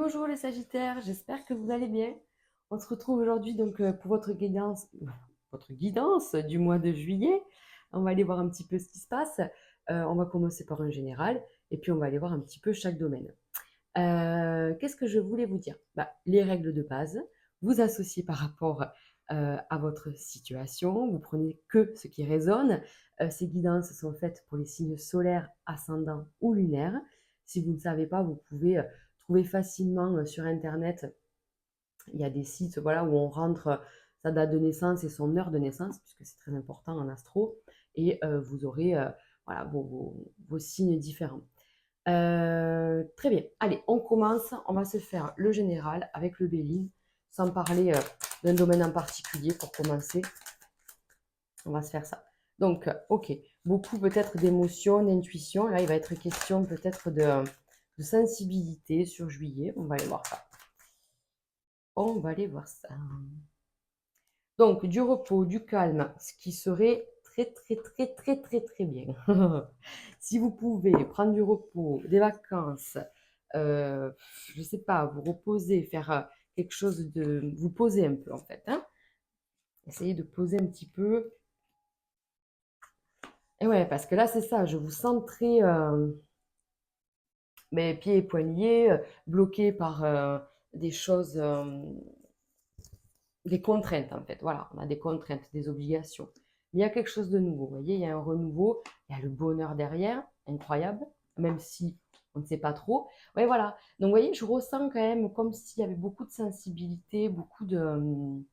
Bonjour les Sagittaires, j'espère que vous allez bien. On se retrouve aujourd'hui donc pour votre guidance du mois de juillet. On va aller voir un petit peu ce qui se passe. On va commencer par un général et puis on va aller voir un petit peu chaque domaine. Qu'est-ce que je voulais vous dire? Les règles de base, vous associez par rapport à votre situation, vous prenez que ce qui résonne. Ces guidances sont faites pour les signes solaires, ascendants ou lunaires. Si vous ne savez pas, vous pouvez trouver facilement sur Internet. Il y a des sites voilà, où on rentre sa date de naissance et son heure de naissance, puisque c'est très important en astro, et vous aurez voilà, vos signes différents. Très bien. Allez, on commence. On va se faire le général avec le Béline, sans parler d'un domaine en particulier pour commencer. On va se faire ça. Donc, ok. Beaucoup peut-être d'émotions, d'intuition. Là, il va être question peut-être de sensibilité sur juillet. On va aller voir ça. On va aller voir ça. Donc, du repos, du calme, ce qui serait très, très, très, très, très, très bien. Si vous pouvez prendre du repos, des vacances, je ne sais pas, vous reposer, faire quelque chose de... Vous poser un peu, en fait. Hein. Essayez de poser un petit peu. Et ouais, parce que là, c'est ça, je vous sens très... mes pieds et poignets, bloqués par des choses... des contraintes, en fait. Voilà, on a des contraintes, des obligations. Mais il y a quelque chose de nouveau. Vous voyez, il y a un renouveau, il y a le bonheur derrière, incroyable, même si on ne sait pas trop. Ouais, voilà. Donc, vous voyez, je ressens quand même comme s'il y avait beaucoup de sensibilité, beaucoup de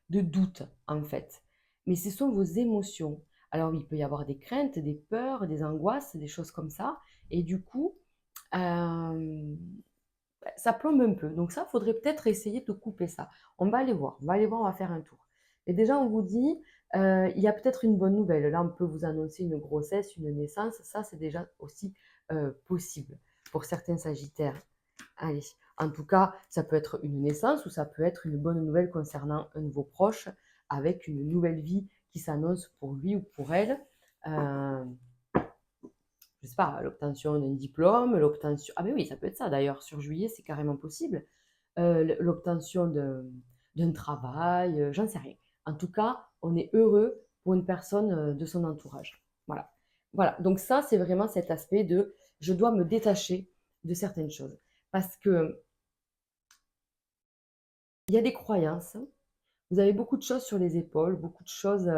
doute, en fait. Mais ce sont vos émotions. Alors, il peut y avoir des craintes, des peurs, des angoisses, des choses comme ça. Et du coup, euh, ça plombe un peu. Donc ça, il faudrait peut-être essayer de couper ça. On va aller voir, on va aller voir, on va faire un tour. Et déjà, on vous dit, il y a peut-être une bonne nouvelle. Là, on peut vous annoncer une grossesse, une naissance. Ça, c'est déjà aussi possible pour certains Sagittaires. Allez, en tout cas, ça peut être une naissance ou ça peut être une bonne nouvelle concernant un nouveau proche avec une nouvelle vie qui s'annonce pour lui ou pour elle. Euh, je sais pas, l'obtention d'un diplôme, l'obtention... Ah mais oui, ça peut être ça d'ailleurs, sur juillet, c'est carrément possible. L'obtention d'un travail, j'en sais rien. En tout cas, on est heureux pour une personne de son entourage. Voilà. Voilà, donc ça, c'est vraiment cet aspect de je dois me détacher de certaines choses. Parce que il y a des croyances, vous avez beaucoup de choses sur les épaules, beaucoup de choses...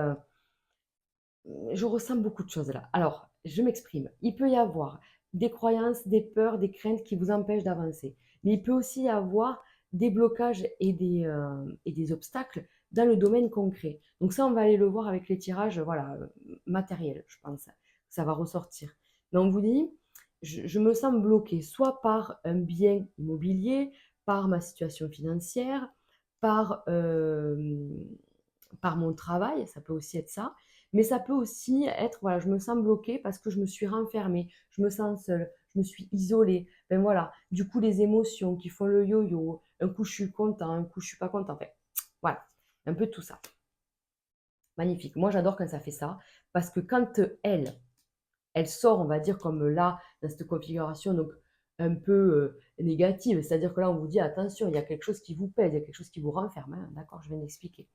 je ressens beaucoup de choses là. Alors, je m'exprime. Il peut y avoir des croyances, des peurs, des craintes qui vous empêchent d'avancer. Mais il peut aussi y avoir des blocages et des obstacles dans le domaine concret. Donc ça, on va aller le voir avec les tirages voilà, matériels, je pense. Ça va ressortir. Mais on vous dit, je me sens bloquée, soit par un bien immobilier, par ma situation financière, par, par mon travail, ça peut aussi être ça, mais ça peut aussi être, voilà, je me sens bloquée parce que je me suis renfermée, je me sens seule, je me suis isolée. Ben voilà, du coup, les émotions qui font le yo-yo, un coup je suis content, un coup je suis pas content. Enfin, voilà, un peu tout ça. Magnifique. Moi, j'adore quand ça fait ça parce que quand elle sort, on va dire, comme là, dans cette configuration, donc un peu négative, c'est-à-dire que là, on vous dit attention, il y a quelque chose qui vous pèse, il y a quelque chose qui vous renferme. Hein, d'accord, je viens d'expliquer.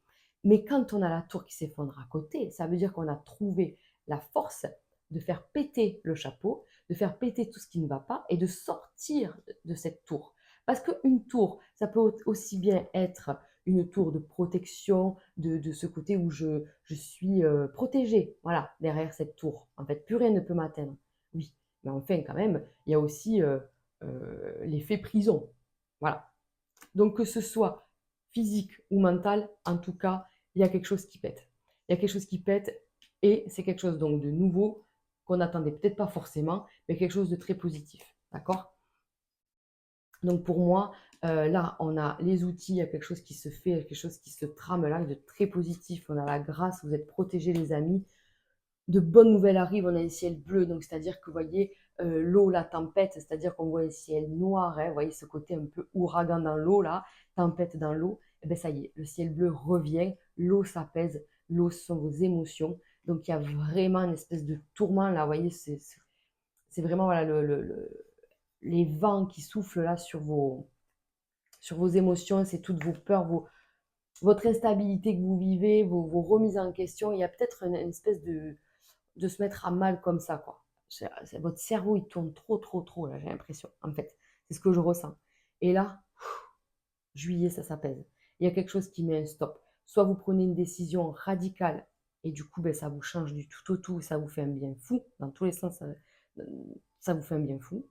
Mais quand on a la tour qui s'effondre à côté, ça veut dire qu'on a trouvé la force de faire péter le chapeau, de faire péter tout ce qui ne va pas et de sortir de cette tour. Parce qu'une tour, ça peut aussi bien être une tour de protection, de ce côté où je suis protégée, voilà, derrière cette tour. En fait, plus rien ne peut m'atteindre. Oui, mais enfin, quand même, il y a aussi l'effet prison. Voilà. Donc, que ce soit physique ou mental, en tout cas, il y a quelque chose qui pète. Il y a quelque chose qui pète et c'est quelque chose donc de nouveau qu'on n'attendait peut-être pas forcément, mais quelque chose de très positif. D'accord? Donc pour moi, là, on a les outils, il y a quelque chose qui se fait, il y a quelque chose qui se trame là, de très positif. On a la grâce, vous êtes protégés les amis. De bonnes nouvelles arrivent, on a un ciel bleu, donc c'est-à-dire que vous voyez l'eau, la tempête, c'est-à-dire qu'on voit un ciel noir, hein, vous voyez ce côté un peu ouragan dans l'eau là, tempête dans l'eau, et bien ça y est, le ciel bleu revient, l'eau s'apaise, l'eau ce sont vos émotions, donc il y a vraiment une espèce de tourment là, vous voyez, c'est vraiment voilà, les vents qui soufflent là sur vos émotions, c'est toutes vos peurs, votre instabilité que vous vivez, vos remises en question. Il y a peut-être une espèce de se mettre à mal comme ça, quoi. Votre cerveau, il tourne trop, trop, trop, là, j'ai l'impression, en fait. C'est ce que je ressens. Et là, juillet, ça s'apaise. Il y a quelque chose qui met un stop. Soit vous prenez une décision radicale et du coup, ben, ça vous change du tout au tout, ça vous fait un bien fou. Dans tous les sens, ça vous fait un bien fou.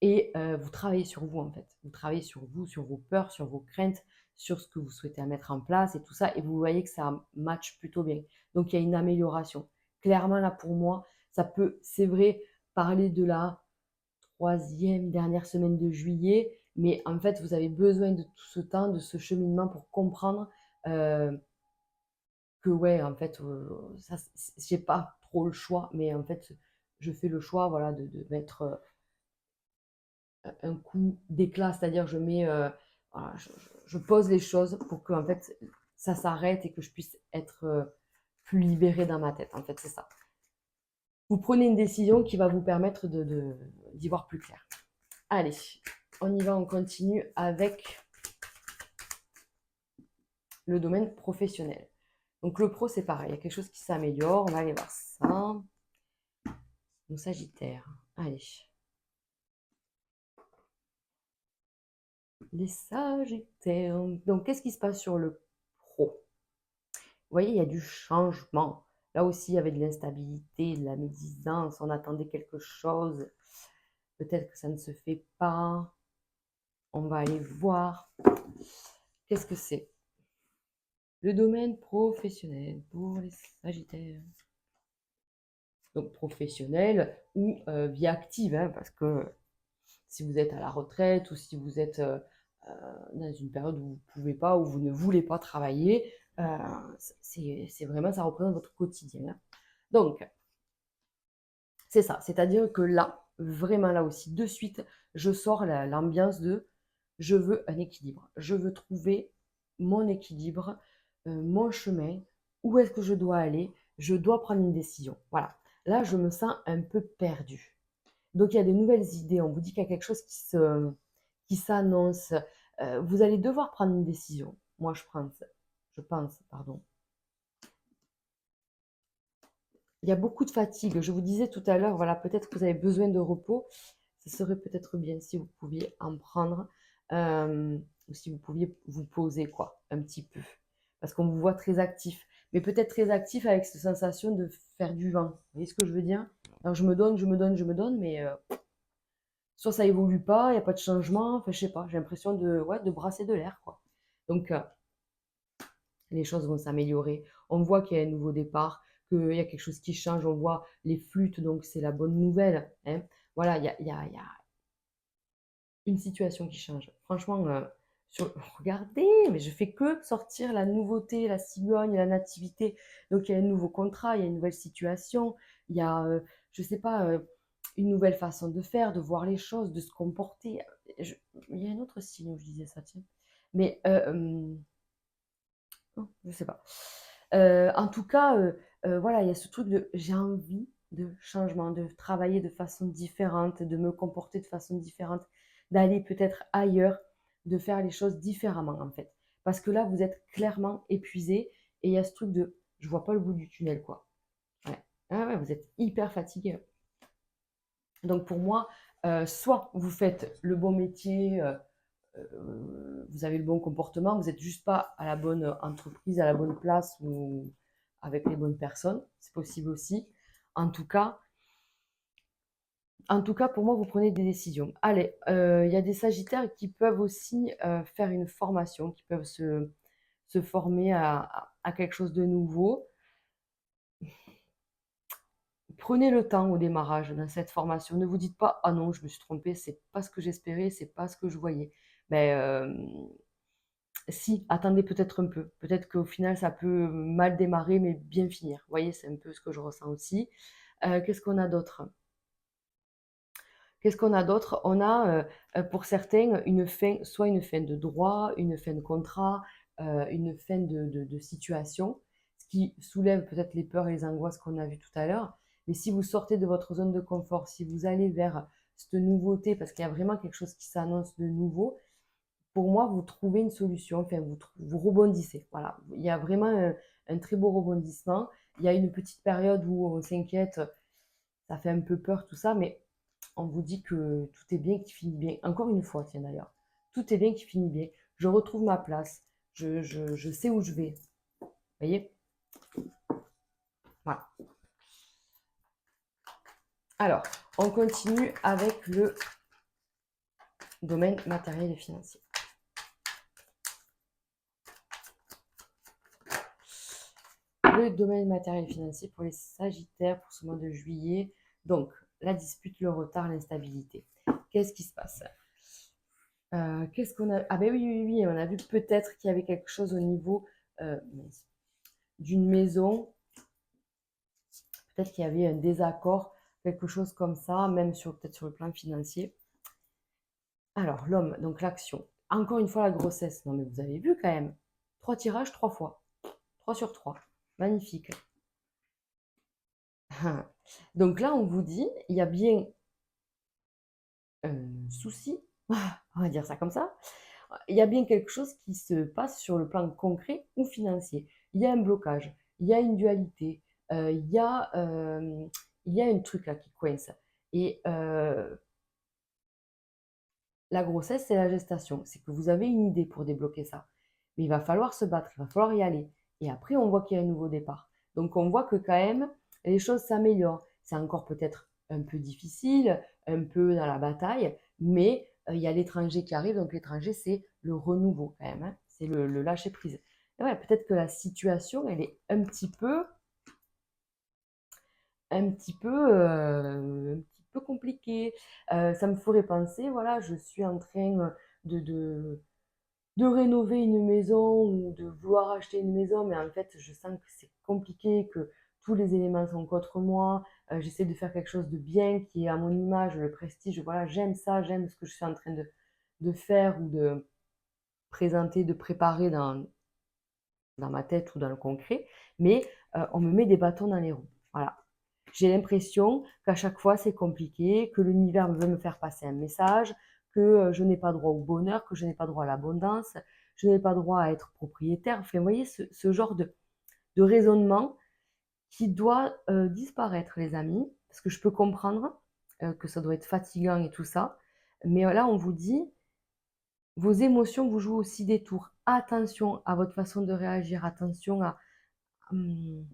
Et vous travaillez sur vous, en fait. Vous travaillez sur vous, sur vos peurs, sur vos craintes, sur ce que vous souhaitez mettre en place et tout ça. Et vous voyez que ça match plutôt bien. Donc, il y a une amélioration. Clairement, là, pour moi, ça peut, c'est vrai, parler de la troisième, dernière semaine de juillet. Mais en fait, vous avez besoin de tout ce temps, de ce cheminement pour comprendre que, ouais, en fait, ça, j'ai pas trop le choix. Mais en fait, je fais le choix, voilà, de mettre un coup d'éclat, c'est-à-dire je mets, voilà, je pose les choses pour que en fait ça s'arrête et que je puisse être plus libérée dans ma tête. En fait, c'est ça. Vous prenez une décision qui va vous permettre d'y voir plus clair. Allez, on y va, on continue avec le domaine professionnel. Donc le pro, c'est pareil, il y a quelque chose qui s'améliore, on va aller voir ça. Donc Sagittaire, allez. Les Sagittaires. Donc qu'est-ce qui se passe sur le pro? Vous voyez, il y a du changement. Là aussi, il y avait de l'instabilité, de la médisance, on attendait quelque chose. Peut-être que ça ne se fait pas. On va aller voir. Qu'est-ce que c'est? Le domaine professionnel pour les Sagittaires. Donc professionnel ou vie active, hein, parce que si vous êtes à la retraite ou si vous êtes dans une période où vous ne pouvez pas, où vous ne voulez pas travailler, c'est vraiment, ça représente votre quotidien, hein. Donc, c'est ça, c'est-à-dire que là, vraiment là aussi, de suite, je sors l'ambiance de je veux un équilibre. Je veux trouver mon équilibre, mon chemin, où est-ce que je dois aller, je dois prendre une décision. Voilà. Là, je me sens un peu perdue. Donc, il y a de nouvelles idées. On vous dit qu'il y a quelque chose qui s'annonce. Vous allez devoir prendre une décision. Moi, je pense, pardon. Il y a beaucoup de fatigue. Je vous disais tout à l'heure, voilà, peut-être que vous avez besoin de repos. Ce serait peut-être bien si vous pouviez en prendre, ou si vous pouviez vous poser, quoi, un petit peu. Parce qu'on vous voit très actif. Mais peut-être très actif avec cette sensation de faire du vent. Vous voyez ce que je veux dire? Alors, je me donne, je me donne, je me donne, mais soit ça évolue pas, il n'y a pas de changement. Enfin, je sais pas, j'ai l'impression ouais, de brasser de l'air, quoi. Donc, les choses vont s'améliorer. On voit qu'il y a un nouveau départ, qu'il y a quelque chose qui change. On voit les flûtes, donc c'est la bonne nouvelle, hein. Voilà, il y a une situation qui change. Franchement, regardez, mais je fais que sortir la nouveauté, la cigogne, la nativité. Donc il y a un nouveau contrat, il y a une nouvelle situation, il y a, je sais pas, une nouvelle façon de faire, de voir les choses, de se comporter. Il y a un autre signe où je disais ça, tiens. Mais oh, je sais pas. En tout cas, voilà, il y a ce truc de j'ai envie de changement, de travailler de façon différente, de me comporter de façon différente, d'aller peut-être ailleurs, de faire les choses différemment en fait. Parce que là, vous êtes clairement épuisé et il y a ce truc de je vois pas le bout du tunnel quoi. Ouais. Ah ouais, vous êtes hyper fatigué. Donc pour moi, soit vous faites le bon métier, vous avez le bon comportement, vous n'êtes juste pas à la bonne entreprise, à la bonne place ou avec les bonnes personnes. C'est possible aussi. En tout cas, pour moi, vous prenez des décisions. Allez, il y a des Sagittaires qui peuvent aussi faire une formation, qui peuvent se former à quelque chose de nouveau. Prenez le temps au démarrage dans cette formation. Ne vous dites pas, ah non, je me suis trompée, c'est pas ce que j'espérais, c'est pas ce que je voyais. Mais si, attendez peut-être un peu. Peut-être qu'au final, ça peut mal démarrer, mais bien finir. Vous voyez, c'est un peu ce que je ressens aussi. Qu'est-ce qu'on a d'autre? Qu'est-ce qu'on a d'autre? On a, pour certains, une fin, soit une fin de droit, une fin de contrat, une fin de situation, ce qui soulève peut-être les peurs et les angoisses qu'on a vues tout à l'heure. Mais si vous sortez de votre zone de confort, si vous allez vers cette nouveauté, parce qu'il y a vraiment quelque chose qui s'annonce de nouveau, pour moi, vous trouvez une solution, enfin, vous rebondissez. Voilà, il y a vraiment un très beau rebondissement. Il y a une petite période où on s'inquiète, ça fait un peu peur, tout ça, mais on vous dit que tout est bien, qui finit bien. Encore une fois, tiens d'ailleurs, tout est bien, qui finit bien. Je retrouve ma place, je sais où je vais. Vous voyez? Voilà. Alors, on continue avec le domaine matériel et financier. Le domaine matériel et financier pour les Sagittaires pour ce mois de juillet. Donc, la dispute, le retard, l'instabilité. Qu'est-ce qui se passe? Qu'est-ce qu'on a? Ah ben oui, on a vu peut-être qu'il y avait quelque chose au niveau d'une maison. Peut-être qu'il y avait un désaccord, quelque chose comme ça, même peut-être sur le plan financier. Alors, l'homme, donc l'action. Encore une fois, la grossesse. Non, mais vous avez vu quand même. 3 tirages, 3 fois. 3 sur 3. Magnifique. Donc là, on vous dit, il y a bien un souci, on va dire ça comme ça. Il y a bien quelque chose qui se passe sur le plan concret ou financier. Il y a un blocage, il y a une dualité, il y a un truc là qui coince. Et la grossesse, c'est la gestation. C'est que vous avez une idée pour débloquer ça. Mais il va falloir se battre, il va falloir y aller. Et après, on voit qu'il y a un nouveau départ. Donc, on voit que quand même, les choses s'améliorent. C'est encore peut-être un peu difficile, un peu dans la bataille, mais il y a l'étranger qui arrive. Donc, l'étranger, c'est le renouveau quand même, hein. C'est le lâcher prise. Et ouais, peut-être que la situation, elle est un petit peu compliquée. Ça me ferait penser, voilà, je suis en train de, de, de rénover une maison ou de vouloir acheter une maison, mais en fait, je sens que c'est compliqué, que tous les éléments sont contre moi. J'essaie de faire quelque chose de bien, qui est à mon image, le prestige. Voilà, j'aime ça, j'aime ce que je suis en train de faire ou de présenter, de préparer dans ma tête ou dans le concret, mais on me met des bâtons dans les roues. Voilà. J'ai l'impression qu'à chaque fois c'est compliqué, que l'univers veut me faire passer un message, que je n'ai pas droit au bonheur, que je n'ai pas droit à l'abondance, je n'ai pas droit à être propriétaire. Enfin, vous voyez, ce genre de raisonnement qui doit disparaître, les amis, parce que je peux comprendre que ça doit être fatigant et tout ça, mais là on vous dit, vos émotions vous jouent aussi des tours. Attention à votre façon de réagir, attention hum,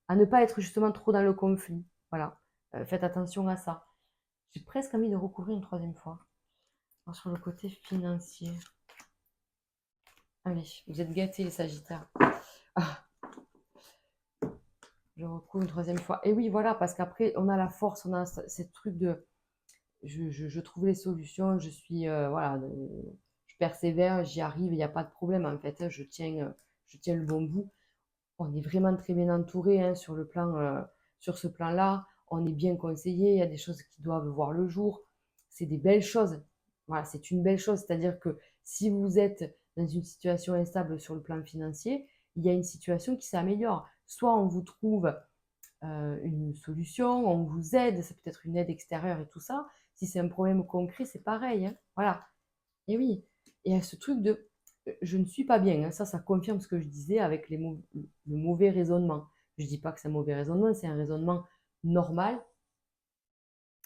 à ne pas être justement trop dans le conflit. Voilà. Faites attention à ça. J'ai presque envie de recouvrir une troisième fois. Alors, sur le côté financier. Allez, vous êtes gâtés les Sagittaires. Ah, je recouvre une troisième fois. Et oui, voilà, parce qu'après, on a la force, on a ce truc de... Je trouve les solutions, je suis... voilà, je persévère, j'y arrive, il n'y a pas de problème en fait, hein. Je tiens le bon bout. On est vraiment très bien entouré, hein, sur ce plan-là. On est bien conseillé. Il y a des choses qui doivent voir le jour. C'est des belles choses. Voilà, c'est une belle chose. C'est-à-dire que si vous êtes dans une situation instable sur le plan financier, il y a une situation qui s'améliore. Soit on vous trouve une solution, on vous aide, c'est peut-être une aide extérieure et tout ça. Si c'est un problème concret, c'est pareil, hein. Voilà. Et oui, il y a ce truc de je ne suis pas bien, hein. Ça confirme ce que je disais avec le mauvais raisonnement. Je ne dis pas que c'est un mauvais raisonnement, c'est un raisonnement normal,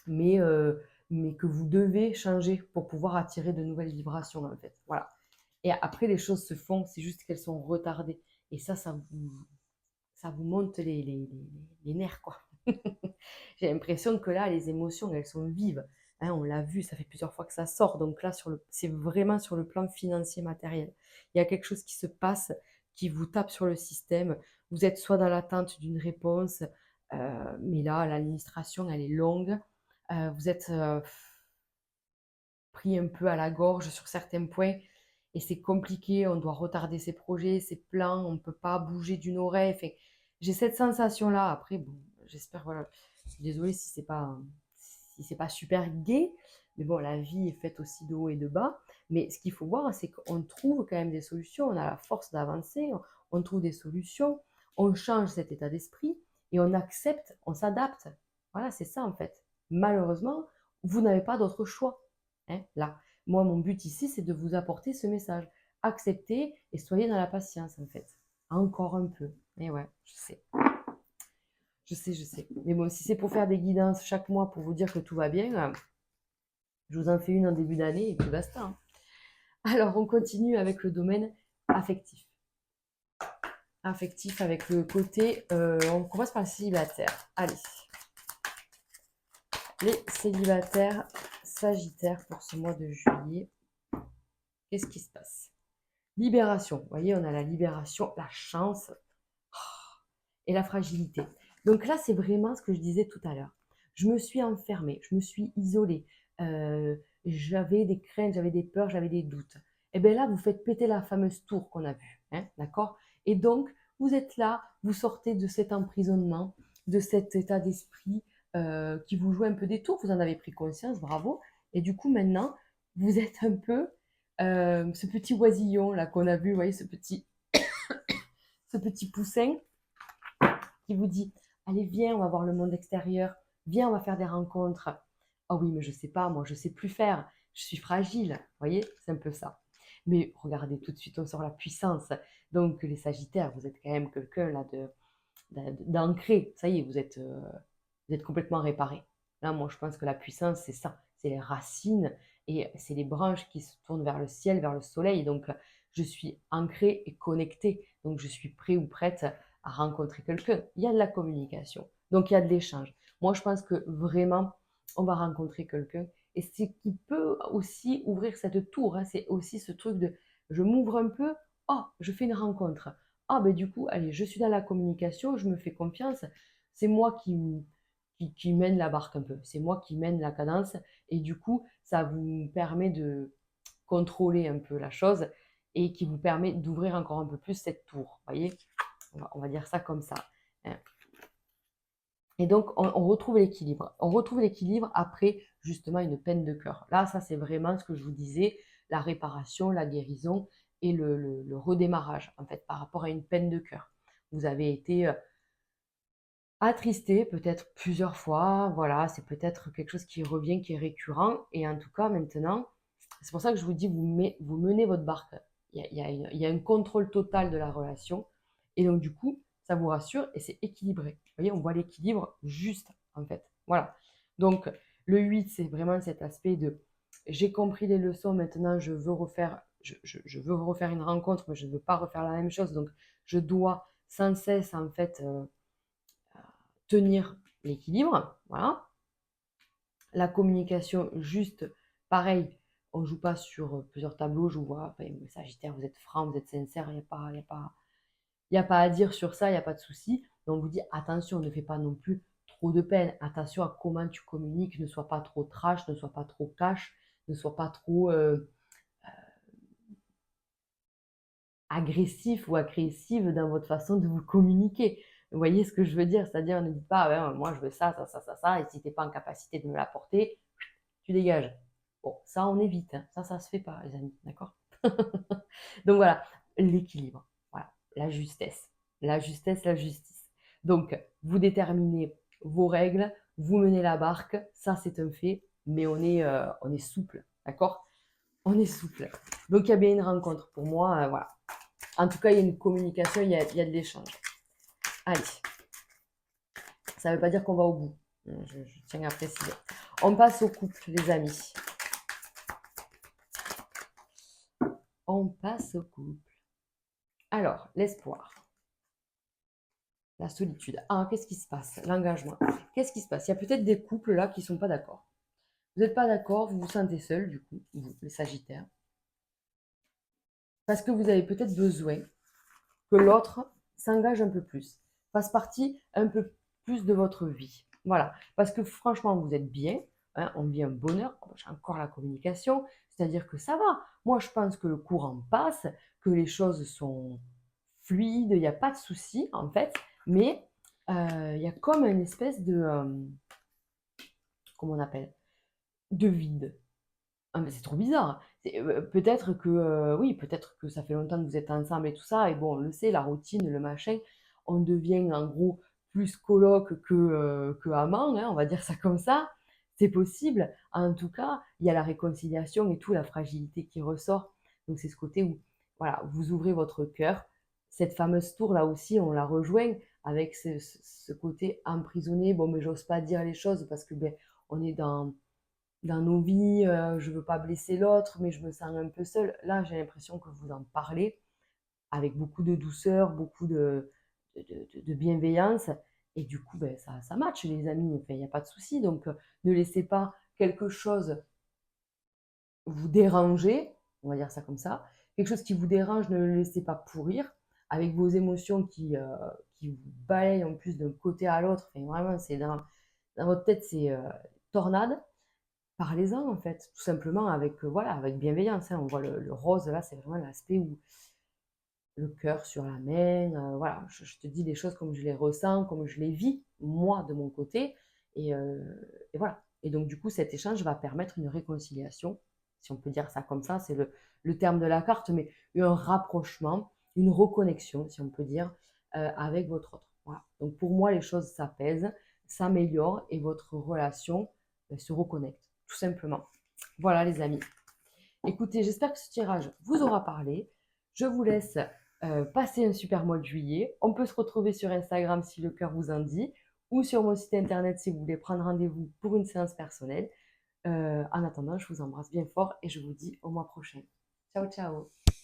mais, euh, mais que vous devez changer pour pouvoir attirer de nouvelles vibrations, en fait. Voilà. Et après, les choses se font, c'est juste qu'elles sont retardées. Et ça vous monte les nerfs, quoi. J'ai l'impression que là, les émotions, elles sont vives. Hein, on l'a vu, ça fait plusieurs fois que ça sort. Donc là, c'est vraiment sur le plan financier matériel. Il y a quelque chose qui se passe, qui vous tape sur le système. Vous êtes soit dans l'attente d'une réponse, mais là, l'administration, elle est longue. Vous êtes pris un peu à la gorge sur certains points et c'est compliqué. On doit retarder ses projets, ses plans. On ne peut pas bouger d'une oreille. Enfin, j'ai cette sensation-là. Après, bon, j'espère, voilà. Je suis désolée si c'est pas super gai, mais bon, la vie est faite aussi de haut et de bas. Mais ce qu'il faut voir, c'est qu'on trouve quand même des solutions. On a la force d'avancer, on trouve des solutions, on change cet état d'esprit et on accepte, on s'adapte. Voilà, c'est ça en fait. Malheureusement, vous n'avez pas d'autre choix. Hein, là, moi, mon but ici, c'est de vous apporter ce message. Acceptez et soyez dans la patience, en fait. Encore un peu. Et ouais, je sais. Je sais, je sais. Mais bon, si c'est pour faire des guidances chaque mois pour vous dire que tout va bien, je vous en fais une en début d'année et puis basta. Hein. Alors, on continue avec le domaine affectif. Affectif avec le côté, on commence par le célibataire. Allez. Les célibataires sagittaires pour ce mois de juillet. Qu'est-ce qui se passe? Libération. Vous voyez, on a la libération, la chance et la fragilité. Donc là, c'est vraiment ce que je disais tout à l'heure. Je me suis enfermée, je me suis isolée. J'avais des craintes, j'avais des peurs, j'avais des doutes. Et bien là, vous faites péter la fameuse tour qu'on a vue. Hein, d'accord? Et donc, vous êtes là, vous sortez de cet emprisonnement, de cet état d'esprit qui vous joue un peu des tours. Vous en avez pris conscience, bravo. Et du coup, maintenant, vous êtes un peu ce petit oisillon là qu'on a vu, vous voyez, ce petit poussin qui vous dit allez, viens, on va voir le monde extérieur, viens, on va faire des rencontres. Ah oui, mais je sais pas, moi, je sais plus faire, je suis fragile. Vous voyez, c'est un peu ça. Mais regardez, tout de suite, on sort la puissance. Donc, les Sagittaires, vous êtes quand même quelqu'un là d'ancré. Ça y est, vous êtes complètement réparé. Là, moi, je pense que la puissance, c'est ça. C'est les racines et c'est les branches qui se tournent vers le ciel, vers le soleil. Donc, je suis ancrée et connectée. Donc, je suis prêt ou prête à rencontrer quelqu'un. Il y a de la communication. Donc, il y a de l'échange. Moi, je pense que vraiment, on va rencontrer quelqu'un. Et c'est qui peut aussi ouvrir cette tour. Hein. C'est aussi ce truc de je m'ouvre un peu. Oh, je fais une rencontre. Ah, ben du coup, allez, je suis dans la communication, je me fais confiance. C'est moi qui mène la barque un peu. C'est moi qui mène la cadence. Et du coup, ça vous permet de contrôler un peu la chose et qui vous permet d'ouvrir encore un peu plus cette tour. Vous voyez, on va dire ça comme ça. Hein. Et donc, on retrouve l'équilibre. On retrouve l'équilibre après, justement, une peine de cœur. Là, ça, c'est vraiment ce que je vous disais, la réparation, la guérison et le redémarrage, en fait, par rapport à une peine de cœur. Vous avez été attristé peut-être plusieurs fois, voilà, c'est peut-être quelque chose qui revient, qui est récurrent. Et en tout cas, maintenant, c'est pour ça que je vous dis, vous menez votre barque. Il y a un contrôle total de la relation. Et donc, du coup, ça vous rassure et c'est équilibré. Vous voyez, on voit l'équilibre juste, en fait. Voilà. Donc, le 8, c'est vraiment cet aspect de j'ai compris les leçons, maintenant je veux refaire une rencontre, mais je ne veux pas refaire la même chose. Donc, je dois sans cesse, en fait, tenir l'équilibre. Voilà. La communication, juste pareil, on ne joue pas sur plusieurs tableaux. Je vous vois, enfin, Sagittaire, vous êtes franc, vous êtes sincère, il y a pas à dire sur ça, il n'y a pas de souci. Mais on vous dit attention, ne fais pas non plus trop de peine. Attention à comment tu communiques, ne sois pas trop trash, ne sois pas trop cash, ne sois pas trop agressif ou agressive dans votre façon de vous communiquer. Vous voyez ce que je veux dire? C'est-à-dire, ne dites pas, ouais, moi je veux ça, ça, ça, ça, ça, et si tu n'es pas en capacité de me l'apporter, tu dégages. Bon, ça on évite, hein. Ça se fait pas, les amis, d'accord? Donc voilà, l'équilibre, voilà, la justesse, la justesse, la justice. Donc, vous déterminez vos règles, vous menez la barque, ça c'est un fait, mais on est souple, d'accord? On est souple. Donc, il y a bien une rencontre pour moi, voilà. En tout cas, il y a une communication, il y a de l'échange. Allez, ça ne veut pas dire qu'on va au bout. Je tiens à préciser. On passe au couple, les amis. On passe au couple. Alors, l'espoir. La solitude. Ah, qu'est-ce qui se passe? L'engagement. Qu'est-ce qui se passe? Il y a peut-être des couples là qui ne sont pas d'accord. Vous n'êtes pas d'accord, vous vous sentez seul, du coup, vous, les Sagittaires. Parce que vous avez peut-être besoin que l'autre s'engage un peu plus, fasse partie un peu plus de votre vie. Voilà. Parce que franchement, vous êtes bien, hein, on vit un bonheur. J'ai encore la communication, c'est-à-dire que ça va. Moi, je pense que le courant passe, que les choses sont fluides, il n'y a pas de souci, en fait. Mais il y a comme une espèce de, comment on appelle, de vide. Ah, mais c'est trop bizarre. Peut-être que, oui, peut-être que ça fait longtemps que vous êtes ensemble et tout ça, et bon, on le sait, la routine, le machin, on devient en gros plus coloc que amant, hein, on va dire ça comme ça. c'est possible. En tout cas, il y a la réconciliation et tout, la fragilité qui ressort. Donc c'est ce côté où, voilà, vous ouvrez votre cœur. Cette fameuse tour là aussi, on la rejoint avec ce côté emprisonné. Bon, mais j'ose pas dire les choses parce que ben, on est dans nos vies, je veux pas blesser l'autre, mais je me sens un peu seule. Là, j'ai l'impression que vous en parlez avec beaucoup de douceur, beaucoup de bienveillance. Et du coup, ben, ça match, les amis. Enfin, il n'y a pas de souci. Donc, ne laissez pas quelque chose vous déranger, on va dire ça comme ça. Quelque chose qui vous dérange, ne le laissez pas pourrir. Avec vos émotions qui vous balayent en plus d'un côté à l'autre. Enfin, vraiment, c'est dans votre tête, c'est tornade. Parlez-en en fait, tout simplement avec, voilà, avec bienveillance, hein. On voit le rose là, c'est vraiment l'aspect où le cœur sur la main, voilà, je te dis les choses comme je les ressens, comme je les vis, moi, de mon côté. Et voilà. Et donc, du coup, cet échange va permettre une réconciliation, si on peut dire ça comme ça, c'est le terme de la carte, mais un rapprochement, une reconnexion, si on peut dire, avec votre autre. Voilà. Donc, pour moi, les choses s'apaisent, s'améliorent et votre relation se reconnecte, tout simplement. Voilà, les amis. Écoutez, j'espère que ce tirage vous aura parlé. Je vous laisse passer un super mois de juillet. On peut se retrouver sur Instagram si le cœur vous en dit, ou sur mon site internet si vous voulez prendre rendez-vous pour une séance personnelle. En attendant, je vous embrasse bien fort et je vous dis au mois prochain. Ciao, ciao!